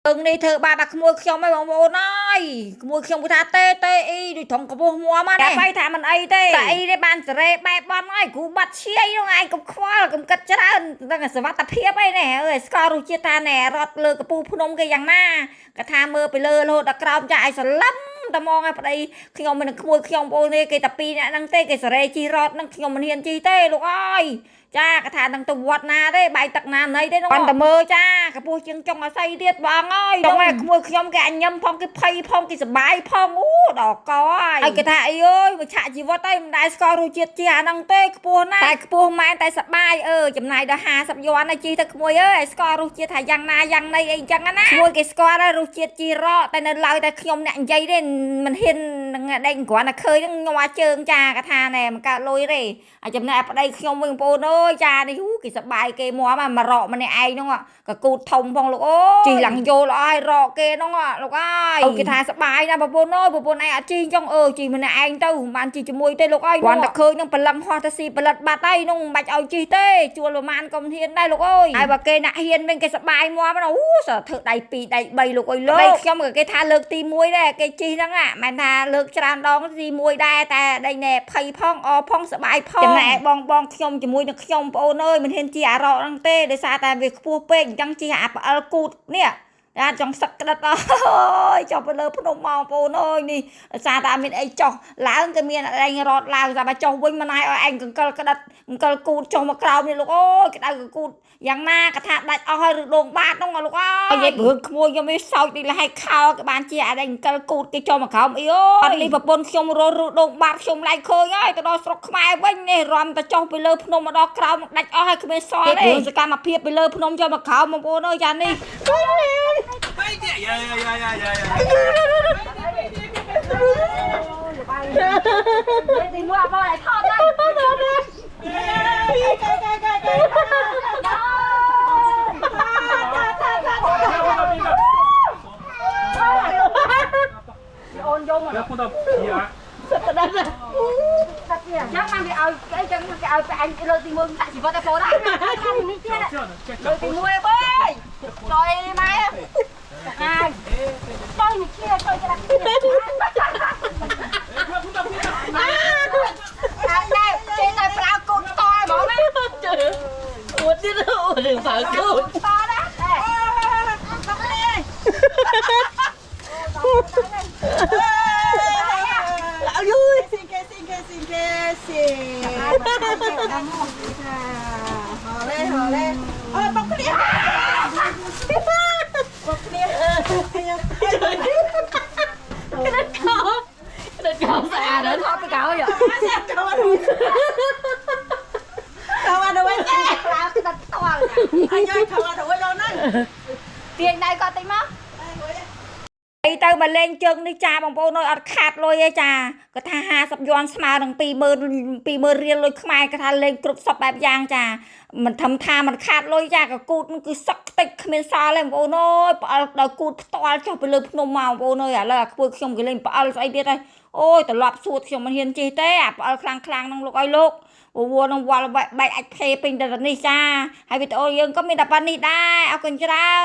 នេះធ្វើបាបអាក្មួយខ្ញុំឯងបងប្អូនអើយក្មួយខ្ញុំគាត់ថាទេអីដូចត្រង់កពស់មួមហ្នឹងតែបែរថាមិនអីទេតែអីទេបានសេរីបែបបន់ហើយគ្រូបាត់ឈាយនោះឯងកុំខ្វល់កុំគិតច្រើនដឹងសវត្ថភាពអីណែអើយស្គាល់រសជាតិថាណែរត់លើកពូភ្នំគេយ៉ាងណាក៏ថាមើលទៅលើរហូតដល់ក្រោមចាឲ្យសឡឹមតែមកឲ្យប្តីខ្ញុំមិននឹងក្មួយខ្ញុំបងប្អូនទេគេតែពីរអ្នកហ្នឹងទេគេសេរីជីរត់ហ្នឹងខ្ញុំមិនហ៊ានជីទេលោកអើយចាក៏ថានឹងទៅវត្តណាទេបាយទឹកណាណីទេនោះបានតែមើលចាកពស់ជាងចុងអាស័យទៀតបងអើយចុងឯក្មួយខ្ញុំគេអញញឹមផងគេភ័យផងគេសបាយផងអូដល់កហើយគេថាអីអើយមកឆាក់ជីវិតអីមិនដែលស្គាល់រសជាតិជាអាហ្នឹងទេខ្ពស់ណាស់តែខ្ពស់ម៉ែនតែសបាយចំណាយដល់50យន់ហើយជីទៅក្មួយអើយស្គាល់រសជាតិថាយ៉ាងណាយ៉ាងណីអីចឹងណាក្មួយគេស្គាល់ហើយរសជាតិជីរកតែនៅឡើយតែខ្ញុំអ្នកនិយាយទេមិនហ៊ាននឹងដេញគ្រាន់តែឃើញហ្នឹងញ័រជើងចាក៏ថាណែមិនកើតលុយទេហើយចំណែកប្តីខ្ញុំវិញបងប្អូនអើយចានេះគេសបាយគេមកមករកម្នាក់ឯងហ្នឹងក៏គូតធំផងលោកអូយជីឡើងយកល្អហើយរកគេហ្នឹងលោកអើយគេថាសបាយណាស់បងប្អូនអើយបងប្អូនឯងអត់ជីចឹងជីម្នាក់ឯងទៅមិនបានជីជាមួយទេលោកអើយគាត់តែឃើញហ្នឹងបលឹងហោះទៅស៊ីផលិតបាត់ហើយហ្នឹងមិនបាច់ឲ្យជីទេជួលប្រមាណក៏មិនហ៊ានដែរលោកអើយហើយបើគេអ្នកហ៊ានវិញគេសបាយមកអូសើធ្វើដៃ2ដៃ3លោកអើយលោកខ្ញុំក៏គេថាលើកទី1ដែរគេជីហ្នឹងមិនថាលើកច្រើនដងទី1ដែរតែដេញណែភ័យផងអផងសបាយផងចំណែកបងខ្ញុំជាមួយនឹងខ្ញុំបងប្អូនអើយមិនហ៊ានជីអារកហ្នឹងទេដោយសារតែវាខ្ពស់ពេកអញ្ចឹងជីអាផ្អិលគូតនេះតែចង់សឹកក្តិតអើយចុះទៅលើភ្នំមកបងប្អូនអើយនេះដោយសារតែមានអីចុះឡើងក៏មានអីរត់ឡើងតែបើចុះវិញមិនឲ្យឯងកង្កលក្តិតកង្កលគូតចុះមកក្រោមនេះលោកអូយក្តៅកគូតយ៉ាងណាក៏ថាដាច់អស់ហើយឬដងបាតហ្នឹងលោកអើយនិយាយរឿងក្មួយខ្ញុំនេះសោចទីលហែកខោក៏បានជាអីកង្កលគូតគេចុះមកក្រោមអីអូយអត់លីប្រពន្ធខ្ញុំរស់ឬដងបាតខ្ញុំឡែកឃើញហើយទៅដល់ស្រុកខ្មែរវិញនេះរំទៅចុះពីលើភ្នំមកដល់ក្រោមដាច់អស់ហើយគ្មានសល់ទេសកម្មភាពពីលើភ្នំចុះមកក្រោមបងប្អូនអើយចានេះទីមួយអបឲ្យថតណាអូនយកមកដល់ពីអាសត្វដាច់ណាចឹងបានវាឲ្យអីចឹងគេឲ្យអញលើកទី1ដាក់ជីវិតតែបងណានេះទៀតលើកទី1អើយចុយម៉ែអាយចុយនេះជាចុយច្រាក់អានេះចេញតែប្រៅកូនតហ្មងណាអួតទៀតអួតរឿងប្រៅកូនតណាHole. Ôi bọc kia. Bọc kia. Cái đất cỏ xà đến thôi cái cỏ vậy. Cỏ ăn. Cỏ ăn đâu ấy. Cái đất to. Anh ơi cỏ ăn đâu ấy luôn á. Tiền đây có tính không? ទៅមកលេងជើងនេះចាបងប្អូនអើយអត់ខាតលុយទេចាគាត់ថា50យន់ស្មើនឹង20000រៀលលុយខ្មែរគាត់ថាលេងគ្រប់សពបែបយ៉ាងចាមិនធំថាមិនខាតលុយចាក៏គូតគឺសឹកតិចគ្មានសល់ទេបងប្អូនអើយផ្អិលដល់គូតផ្ទាល់ចុះទៅលើភ្នំមកបងប្អូនអើយឥឡូវអាខ្ពើខ្ញុំគេលេងផ្អិលស្អីទៀតហើយអូយត្រឡប់សួតខ្ញុំមិនហ៊ានជិះទេអាផ្អិលខ្លាំងហ្នឹងលោកអើយលោកវួរនឹងវល់បែកអាចផ្សេពេញទៅនេះចាហើយវីដេអូយើងក៏មានតែប៉ុណ្្នេះដែរអរគុណច្រើន